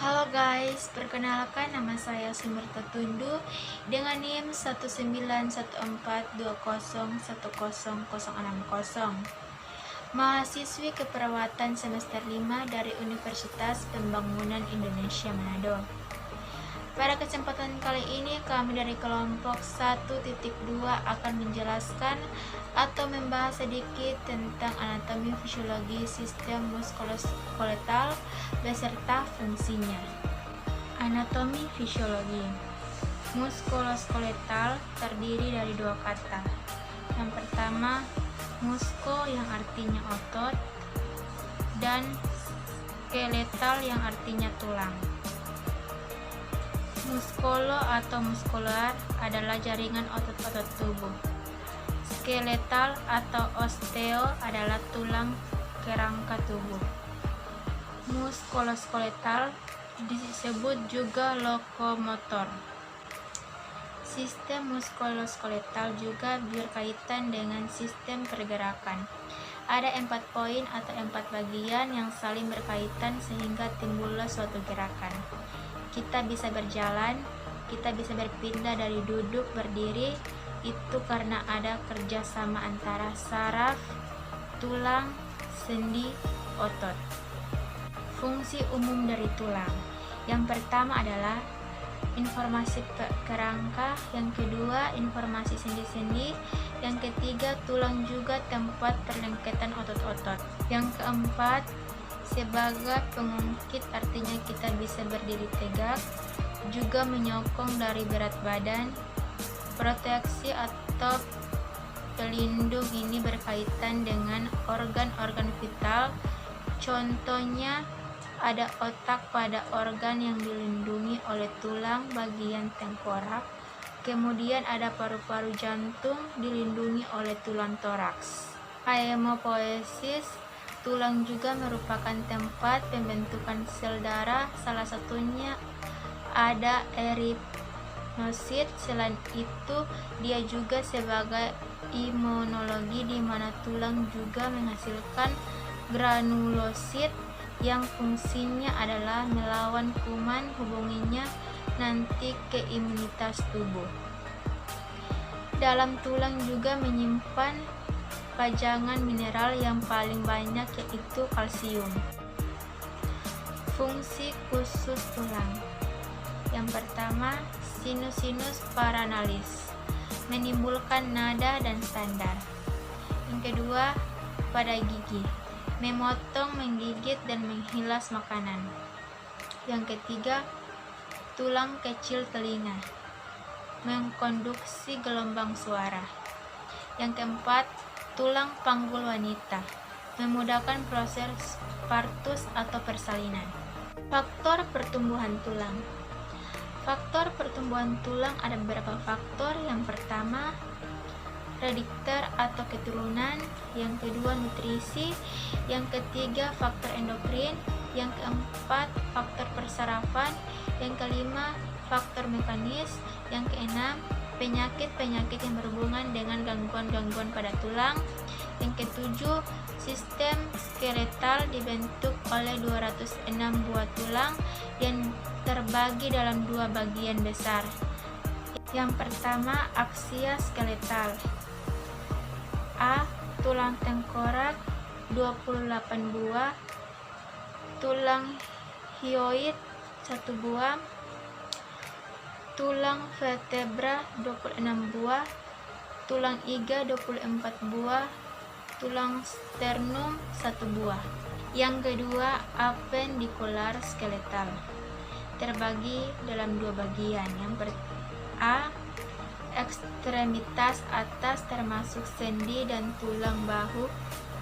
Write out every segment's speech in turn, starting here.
Halo guys, perkenalkan nama saya Sumerta Tundu dengan NIM 19142010160. Mahasiswi keperawatan semester 5 dari Universitas Pembangunan Indonesia Manado. Pada kesempatan kali ini kami dari kelompok 1.2 akan menjelaskan atau membahas sedikit tentang anatomi fisiologi sistem muskuloskeletal beserta fungsinya. Anatomi fisiologi muskuloskeletal terdiri dari dua kata. Yang pertama, musko yang artinya otot dan skeletal yang artinya tulang. Muskolo atau muskular adalah jaringan otot-otot tubuh. Skeletal atau osteo adalah tulang kerangka tubuh. Muskuloskeletal disebut juga lokomotor. Sistem muskuloskeletal juga berkaitan dengan sistem pergerakan. Ada 4 poin atau 4 bagian yang saling berkaitan sehingga timbullah suatu gerakan. Kita bisa berjalan, kita bisa berpindah dari duduk berdiri, itu karena ada kerjasama antara saraf, tulang, sendi, otot. Fungsi umum dari tulang. Yang pertama adalah informasi kerangka, yang kedua informasi sendi-sendi, yang ketiga tulang juga tempat perlengketan otot-otot. Yang keempat, sebagai pengungkit, artinya kita bisa berdiri tegak, juga menyokong dari berat badan. Proteksi atau pelindung ini berkaitan dengan organ-organ vital. Contohnya ada otak pada organ yang dilindungi oleh tulang bagian tengkorak. Kemudian ada paru-paru jantung dilindungi oleh tulang toraks. Hemopoiesis, tulang juga merupakan tempat pembentukan sel darah, salah satunya ada eritnosit. Selain itu, dia juga sebagai imunologi di mana tulang juga menghasilkan granulosit yang fungsinya adalah melawan kuman, hubunginya nanti ke imunitas tubuh. Dalam tulang juga menyimpan pajangan mineral yang paling banyak yaitu kalsium. Fungsi khusus tulang. Yang pertama, sinus paranalis, menimbulkan nada dan standar. Yang kedua, pada gigi, memotong, menggigit dan menghilas makanan. Yang ketiga, tulang kecil telinga, mengkonduksi gelombang suara. Yang keempat, tulang panggul wanita, memudahkan proses partus atau persalinan. Faktor pertumbuhan tulang. Faktor pertumbuhan tulang ada beberapa faktor. Yang pertama, prediktor atau keturunan. Yang kedua, nutrisi. Yang ketiga, faktor endokrin. Yang keempat, faktor persarafan. Yang kelima, faktor mekanis. Yang keenam, penyakit-penyakit yang berhubungan dengan gangguan-gangguan pada tulang. Yang ketujuh, sistem skeletal dibentuk oleh 206 buah tulang yang terbagi dalam 2 bagian besar. Yang pertama, aksia skeletal. A. Tulang tengkorak 28 buah, tulang hyoid 1 buah, tulang vertebra 26 buah, tulang iga 24 buah, tulang sternum 1 buah. Yang kedua, apendikular skeletal, terbagi dalam 2 bagian. Yang A. Ekstremitas atas termasuk sendi dan tulang bahu,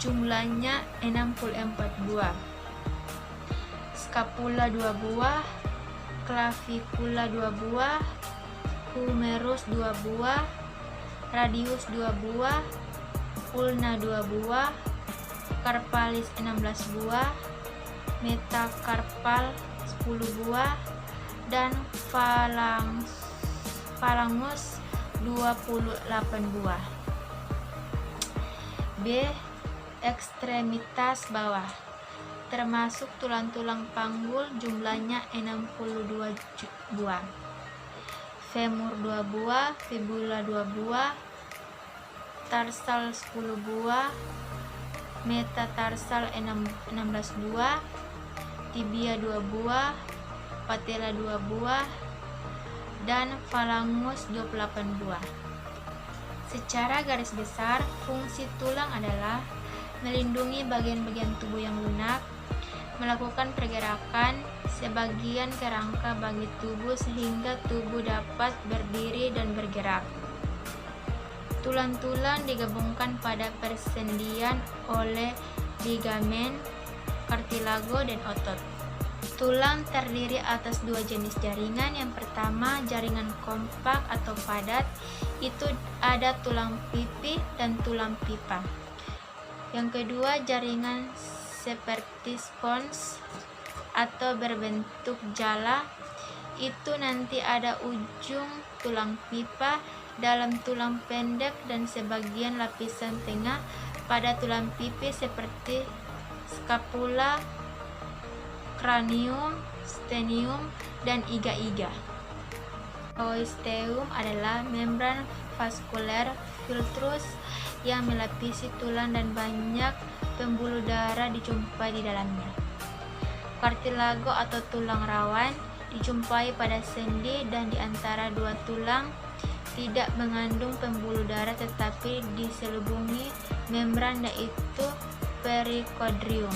jumlahnya 64 buah. Scapula 2 buah, clavicula 2 buah, humerus 2 buah, radius 2 buah, ulna 2 buah, carpalis 16 buah, metacarpal 10 buah, dan phalangus 28 buah. B. Ekstremitas bawah, termasuk tulang-tulang panggul jumlahnya 62 buah, femur 2 buah, fibula 2 buah, tarsal 10 buah, metatarsal 16 buah, tibia 2 buah, patella 2 buah, dan falangus 28 buah. Secara garis besar, fungsi tulang adalah melindungi bagian-bagian tubuh yang lunak, melakukan pergerakan sebagian kerangka bagi tubuh sehingga tubuh dapat berdiri dan bergerak. Tulang-tulang digabungkan pada persendian oleh ligamen, kartilago, dan otot. Tulang terdiri atas 2 jenis jaringan. Yang pertama, jaringan kompak atau padat, itu ada tulang pipih dan tulang pipa. Yang kedua, jaringan seperti spons atau berbentuk jala, itu nanti ada ujung tulang pipa dalam tulang pendek dan sebagian lapisan tengah pada tulang pipih seperti scapula, cranium, sternum, dan iga-iga. Osteum adalah membran vaskuler filtrus yang melapisi tulang dan banyak pembuluh darah dijumpai di dalamnya. Kartilago atau tulang rawan dijumpai pada sendi dan di antara 2 tulang, tidak mengandung pembuluh darah tetapi diselubungi membran, yaitu perikondrium.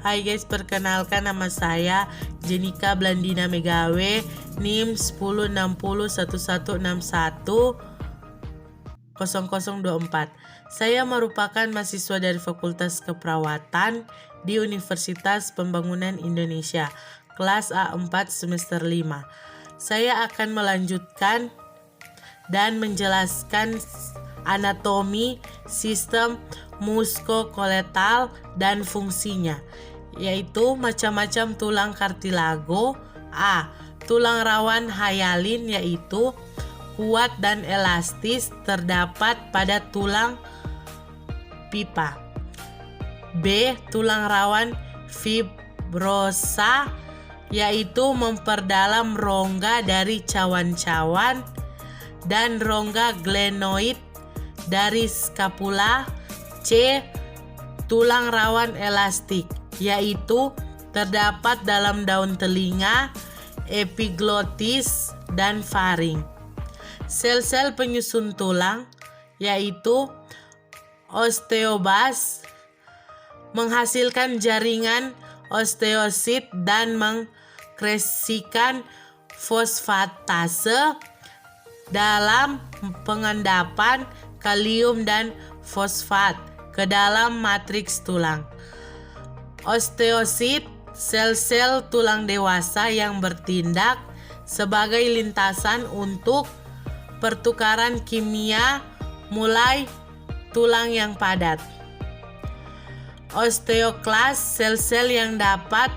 Hai guys, perkenalkan nama saya Jenika Blandina Megawe, NIM 106011610024. Saya merupakan mahasiswa dari Fakultas Keperawatan di Universitas Pembangunan Indonesia, kelas A4 semester 5. Saya akan melanjutkan dan menjelaskan anatomi sistem muskoskeletal dan fungsinya, yaitu macam-macam tulang kartilago. A. Tulang rawan hyalin, yaitu kuat dan elastis, terdapat pada tulang pipa. B. Tulang rawan fibrosa, yaitu memperdalam rongga dari cawan-cawan dan rongga glenoid dari skapula. C. Tulang rawan elastik, yaitu terdapat dalam daun telinga, epiglotis, dan faring. Sel-sel penyusun tulang, yaitu osteobas, menghasilkan jaringan osteosit dan mengekskresikan fosfatase dalam pengendapan kalium dan fosfat ke dalam matriks tulang. Osteosit, sel-sel tulang dewasa yang bertindak sebagai lintasan untuk pertukaran kimia mulai tulang yang padat. Osteoklas, sel-sel yang dapat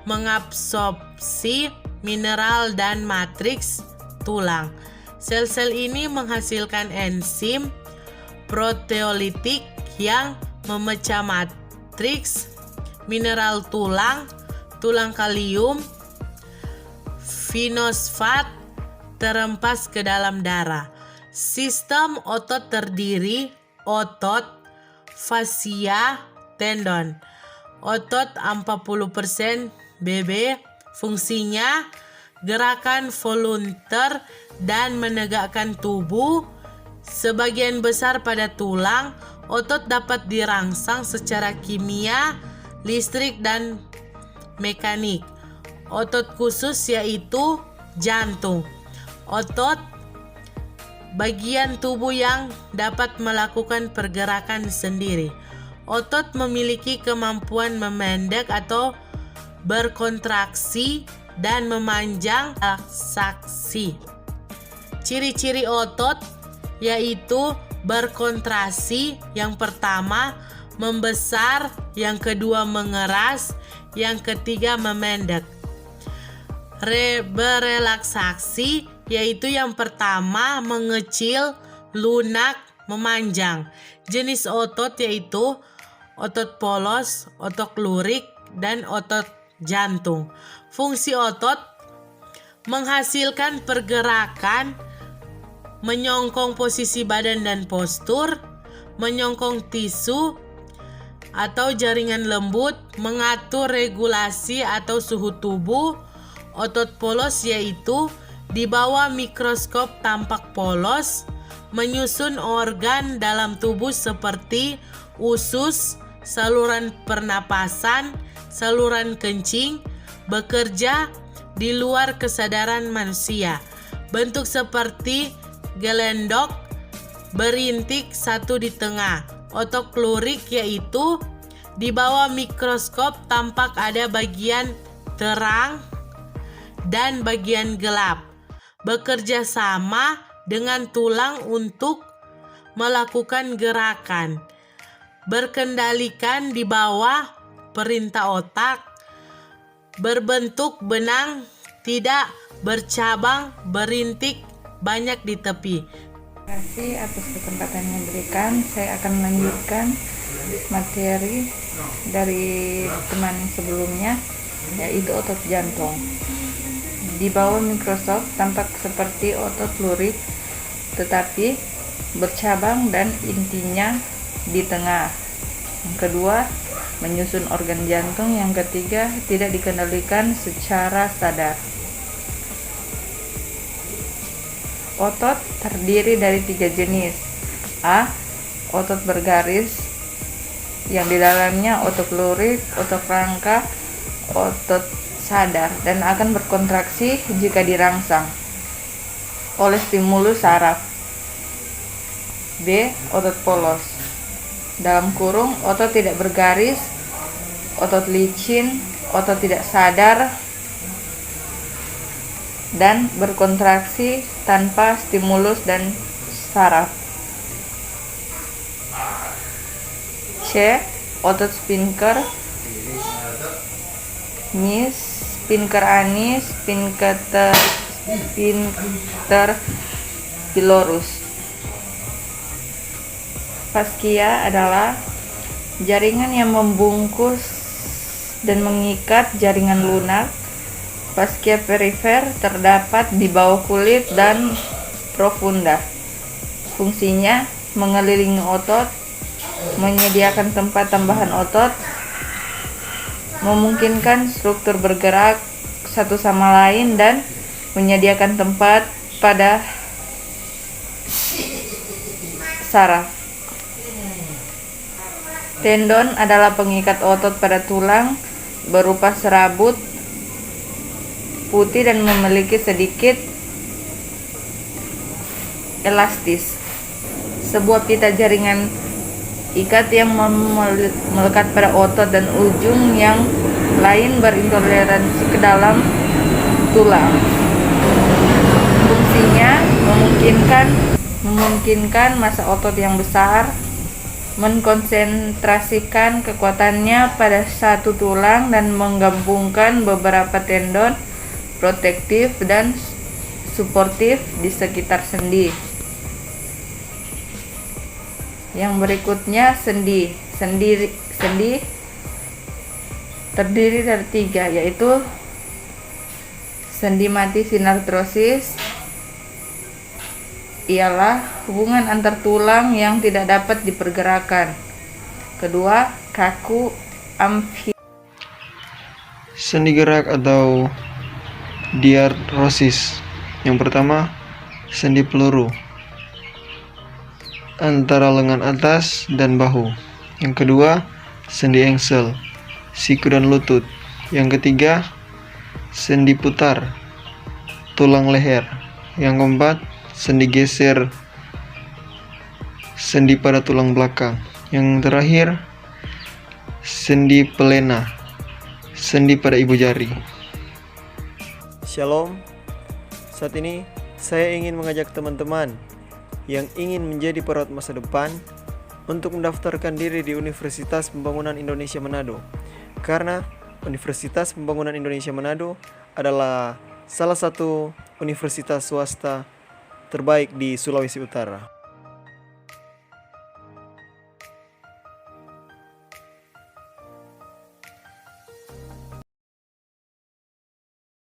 mengabsorpsi mineral dan matriks tulang. Sel-sel ini menghasilkan enzim proteolitik yang memecah matriks mineral tulang, tulang kalium, fosfat terempas ke dalam darah. Sistem otot terdiri otot, fasia, tendon. Otot 40% BB, fungsinya gerakan volunteer dan menegakkan tubuh. Sebagian besar pada tulang, otot dapat dirangsang secara kimia, listrik, dan mekanik. Otot khusus yaitu jantung. Otot bagian tubuh yang dapat melakukan pergerakan sendiri. Otot memiliki kemampuan memendek atau berkontraksi dan memanjang relaksasi. Ciri-ciri otot yaitu berkontraksi, yang pertama membesar, yang kedua mengeras, yang ketiga memendek. Berelaksasi yaitu yang pertama mengecil, lunak, memanjang. Jenis otot yaitu otot polos, otot lurik, dan otot jantung. Fungsi otot menghasilkan pergerakan, menyongkong posisi badan dan postur, menyongkong tisu atau jaringan lembut, mengatur regulasi atau suhu tubuh. Otot polos yaitu di bawah mikroskop tampak polos, menyusun organ dalam tubuh seperti usus, saluran pernapasan, saluran kencing, bekerja di luar kesadaran manusia. Bentuk seperti gelendok, berintik satu di tengah. Otot lurik yaitu di bawah mikroskop tampak ada bagian terang dan bagian gelap. Bekerja sama dengan tulang untuk melakukan gerakan. Berkendalikan di bawah perintah otak. Berbentuk benang, tidak bercabang, berintik, banyak di tepi. Terima kasih atas kesempatan yang diberikan. Saya akan melanjutkan materi dari teman sebelumnya, yaitu otot jantung. Di bawah mikroskop tampak seperti otot lurik, tetapi bercabang dan intinya di tengah. Yang kedua, menyusun organ jantung. Yang ketiga, tidak dikendalikan secara sadar. Otot terdiri dari 3 jenis. A. Otot bergaris, yang di dalamnya otot lurik, otot rangka, otot sadar, dan akan berkontraksi jika dirangsang oleh stimulus saraf. B. Otot polos, dalam kurung otot tidak bergaris, otot licin, otot tidak sadar, dan berkontraksi tanpa stimulus dan saraf. C. Otot sphincter, sphincter anis, sphincter pylorus. Fascia adalah jaringan yang membungkus dan mengikat jaringan lunak. Fascia perifer terdapat di bawah kulit dan profunda. Fungsinya mengelilingi otot, menyediakan tempat tambahan otot, memungkinkan struktur bergerak satu sama lain, dan menyediakan tempat pada saraf. Tendon adalah pengikat otot pada tulang, berupa serabut putih dan memiliki sedikit elastis. Sebuah pita jaringan ikat yang melekat pada otot dan ujung yang lain berintoleransi ke dalam tulang. Fungsinya memungkinkan massa otot yang besar, mengkonsentrasikan kekuatannya pada satu tulang, dan menggabungkan beberapa tendon protektif dan suportif di sekitar sendi. Yang berikutnya sendi. Sendi terdiri dari 3, yaitu sendi mati sinartrosis, ialah hubungan antar tulang yang tidak dapat dipergerakan. Kedua, kaku amfi. Sendi gerak atau diartrosis. Yang pertama, sendi peluru antara lengan atas dan bahu. Yang kedua, sendi engsel, siku dan lutut. Yang ketiga, sendi putar, tulang leher. Yang keempat, sendi geser, sendi pada tulang belakang. Yang terakhir, sendi pelena, sendi pada ibu jari. Shalom. Saat ini saya ingin mengajak teman-teman yang ingin menjadi perawat masa depan untuk mendaftarkan diri di Universitas Pembangunan Indonesia Manado, karena Universitas Pembangunan Indonesia Manado adalah salah satu universitas swasta terbaik di Sulawesi Utara.